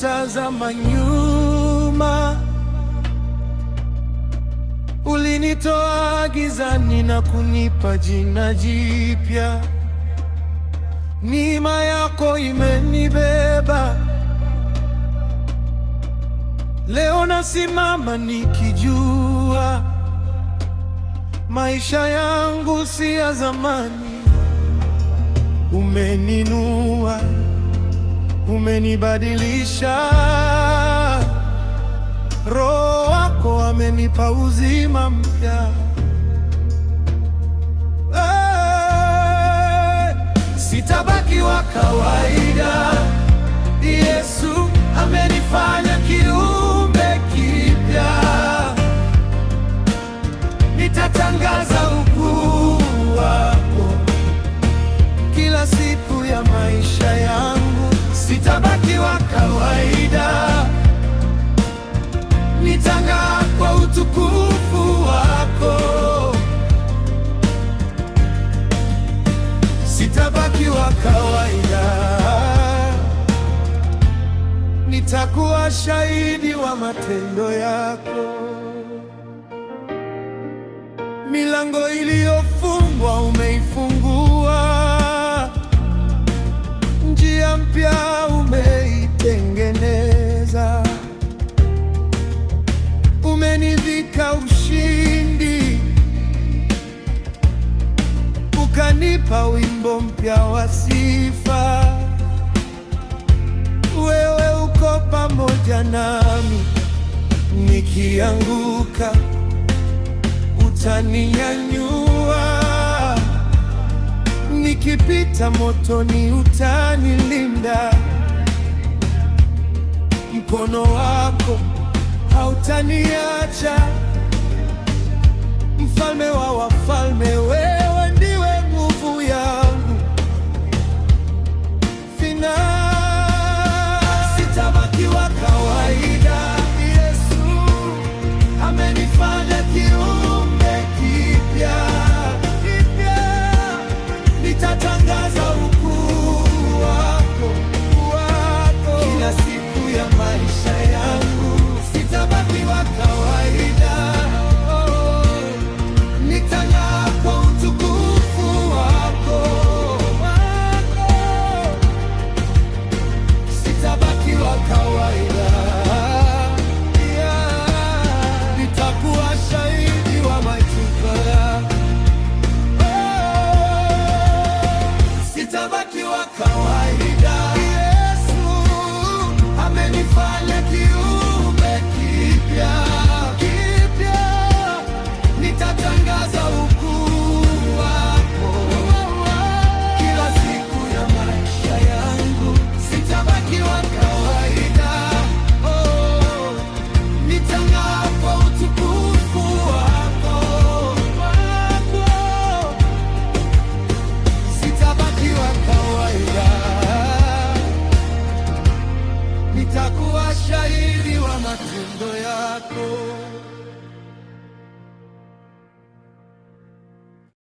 kutazama nyuma. Ulinitoa gizani na kunipa jina jipya. Neema yako imenibeba. Leo nasimama nikijua maisha yangu si ya zamani. Umeninua, umenibadilisha. Roho wako amenipa uzima mpya. Sitabaki wa kawaida. Yesu amenifanya kiumbe kipya. Nitatangaza ukuu wako kila siku ya maisha yangu. Sitabaki wa kawaida. Nitang'aa kwa utukufu wako. Sitabaki wa kawaida. Nitakuwa shahidi wa matendo yako. Milango iliyofungwa umeifungua. Njia mpya umeitengeneza. Umenivika ushindi, ukanipa wimbo mpya wa sifa. Wewe uko pamoja nami, nikianguka utaninyanyua. Nikipita motoni utanilinda. Mkono wako hautaniacha. Mfalme wa wafalme, wewe ndiwe nguvu yangu. Sitabaki wa kawaida. Yesu amenifanya kiumbe